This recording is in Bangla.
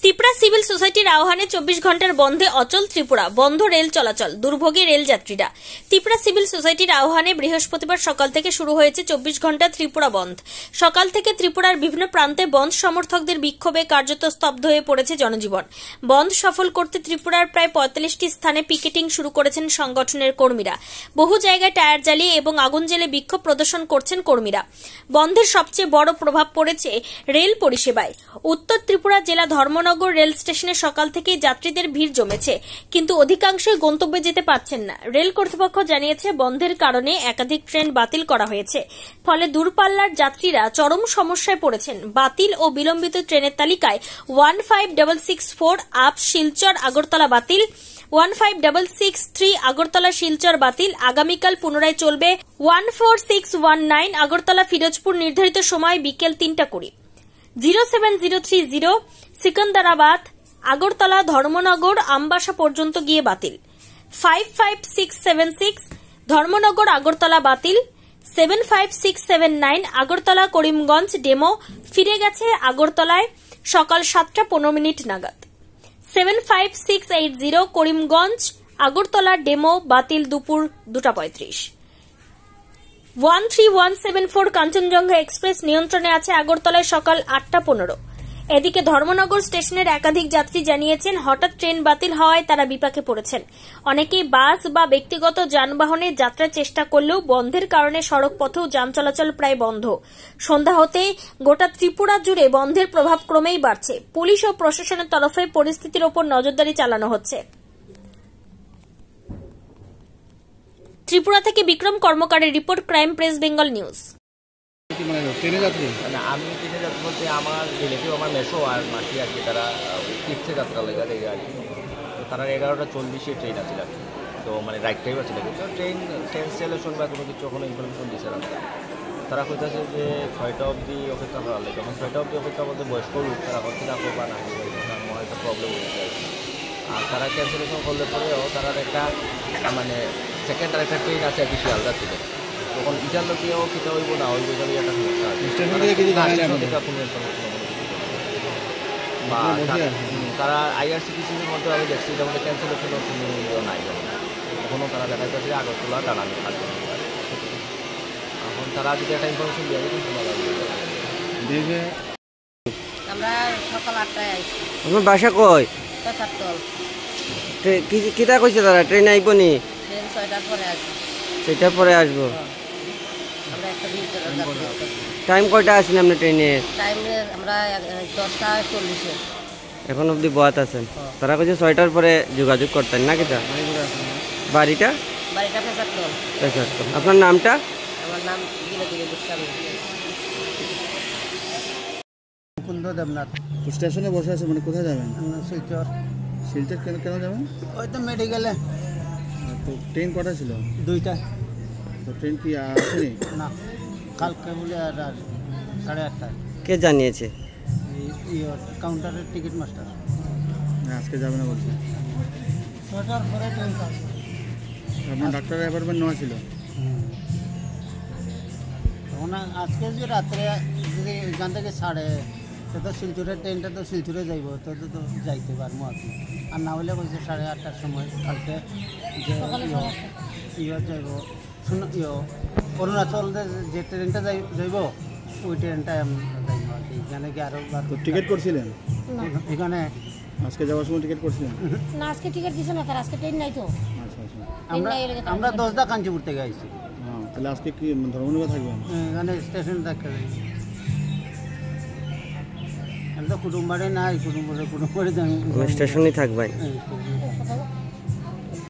ত্রিপুরা সিভিল সোসাইটির আহ্বানে 24 ঘন্টার বন্ধে অচল ত্রিপুরা, বন্ধ রেল চলাচল, দুর্ভোগে রেল যাত্রীরা। ত্রিপুরা সিভিল সোসাইটির আহ্বানে বৃহস্পতিবার সকাল থেকে শুরু হয়েছে 24 ঘন্টা ত্রিপুরা বন্ধ। সকাল থেকে ত্রিপুরার বিভিন্ন প্রান্তে বন্ধ সমর্থকদের বিক্ষোভে কার্যত স্তব্ধ হয়ে পড়েছে জনজীবন। বন্ধ সফল করতে ত্রিপুরার প্রায় 45টি স্থানে পিকেটিং শুরু করেছেন সংগঠনের কর্মীরা। বহু জায়গায় টায়ার জ্বালিয়ে এবং আগুন জ্বেলে বিক্ষোভ প্রদর্শন করছেন কর্মীরা। বন্ধের সবচেয়ে বড় প্রভাব পড়েছে রেল পরিষেবায়। উত্তর ত্রিপুরা জেলা ধর্মনগর রেল স্টেশনে সকাল থেকেই যাত্রীদের ভিড় জমেছে, কিন্তু অধিকাংশই গন্তব্যে যেতে পারছেন না। রেল কর্তৃপক্ষ জানিয়েছে বন্ধের কারণে একাধিক ট্রেন বাতিল করা হয়েছে, ফলে দূরপাল্লার যাত্রীরা চরম সমস্যায় পড়েছেন। বাতিল ও বিলম্বিত ট্রেনের তালিকায় 15664 আপ শিলচর আগরতলা বাতিল, 15663 আগরতলা শিলচর বাতিল। আগামীকাল পুনরায় চলবে 14619 আগরতলা ফিরোজপুর নির্ধারিত সময় বিকেল 3টা 20। 07030 সিকন্দরাবাদ আগরতলা ধর্মনগর আমবাসা পর্যন্ত গিয়ে বাতিল। 55676 ধর্মনগর আগরতলা বাতিল। 75679 আগরতলা করিমগঞ্জ ডেমো ফিরে গেছে আগরতলায় সকাল 7টা 15 নাগাদ। 75680 করিমগঞ্জ আগরতলা ডেমো বাতিল দুপুর 2টা 35। 13174 কাঞ্চনজঙ্ঘা এক্সপ্রেস নিয়ন্ত্রণে আছে আগরতলায় সকাল 8টা 15। এদিকে ধর্মনগর স্টেশনের একাধিক যাত্রী জানিয়েছেন হঠাৎ ট্রেন বাতিল হওয়ায় তারা বিপাকে পড়েছেন। অনেকেই বাস বা ব্যক্তিগত যানবাহনে যাত্রার চেষ্টা করলেও বন্ধের কারণে সড়ক পথেও যান চলাচল প্রায় বন্ধ। সন্ধ্যা হতেই গোটা ত্রিপুরা জুড়ে বন্ধের প্রভাব ক্রমেই বাড়ছে। পুলিশ ও প্রশাসনের তরফে পরিস্থিতির ওপর নজরদারি চালানো হচ্ছে। ত্রিপুরা থেকে বিক্রম কর্মকারের report, Crime Press Bengal News. ট্রেনে যাত্রী আমি ট্রেনে যাত্রী বলতে আমার রিলেটিভ আমার মেসো আর মাসি আর কি, তারা তীর্থে যাত্রা লেগে আর কি। তারা 11টা 40-এ ট্রেন আছে আর কি। তো মানে রাইট টাইম আছে তো ট্রেন ক্যান্সেলেশন বা কোনো কিছু কোনো ইনফরমেশন দিচ্ছে না। তারা কইতেছে যে 6টা অবধি অপেক্ষা করা লাগে। যখন 6টা অবধি অপেক্ষা করতে বয়স্ক লোক তারা হচ্ছে না বা না আমার একটা প্রবলেম হয়ে যায়। আর তারা ক্যান্সেলেশন করলে পরেও তারা একটা মানে সেকেন্ড আর একটা ট্রেন আছে আর কি শিয়ালদা থেকে। তখন ইটার লোকেও খেতে হইব না হইব এটা একটা সমস্যা বা তারা আইআরসিটিসির মধ্যে আমি দেখছি যেমন ক্যান্সেলেশনের কোনো নাই, তখনও তারা দেখা যাচ্ছে আগরতলা দাঁড়ানো থাকবে। এখন তারা যদি একটা ইনফরমেশন দিয়ে কিন্তু আমরা সকাল 8টায় আইছি। আপনার বাসা কই? কিটা কইছে তারা ট্রেন আইব নি? ট্রেন 6টার পরে আসবে। 6টার পরে আসবো। আমরা একটা টাইম কয়টা আছেন আপনি ট্রেনে? টাইম আমরা 10টা 40-এ। এখন অবধি বয়াত আছেন। তারা কইছে 6টার পরে যোগাযোগ করতেন না কিটা? বাড়িটা ফেসারতল। আপনার নামটা? আমার নাম বিনোদিনী গোস্বামী। মুকুন্দ দেবনাথ। স্টেশনে বসে আছে, মানে কোথায় যাবেন? শিলচর। শিলচর কেন যাবেন? ওই তো মেডিকেলে। তো ট্রেন কটা ছিল? 2টা। তো ট্রেন কি আসেনি? না, কালকে বলে আর 8:30টায়। কে জানিয়েছে? কাউন্টারের টিকিট মাস্টার। আজকে যাবে না বলছে। 6টার পরে ট্রেন আসবে। আপনার ডাক্তারের অ্যাপয়েন্টমেন্ট নেওয়া ছিল? তখন আজকে যে রাত্রে যদি এখান থেকে ছাড়ে তো শিলচরের ট্রেনটা তো শিলচরে যাইব, তো যাইতে পারবো আর কি। আর না হলে কইছে 8:30টার সময় কালকে যে যাইব অরুণাচল যে ট্রেনটা যাইব ওই ট্রেনটায় আমি যাইব আর কি। এখানে কি আরও টিকিট করছিলেন? এখানে আজকে যাওয়ার সময় টিকিট করছিলেন? না, আজকে টিকিট দিছে না, আজকে ট্রেন নাই তো। আচ্ছা আচ্ছা। আমরা 10টা কাঞ্চিপুর থেকে আইছি। হ্যাঁ, তাহলে আজকে কি ধর্মনগর থাকবেন? এখানে স্টেশন থাকতে যাই। আমি তো কুটুম বাড়ি নাই, কুটুম বাড়ি স্টেশনেই থাকবেন। স্টেশনে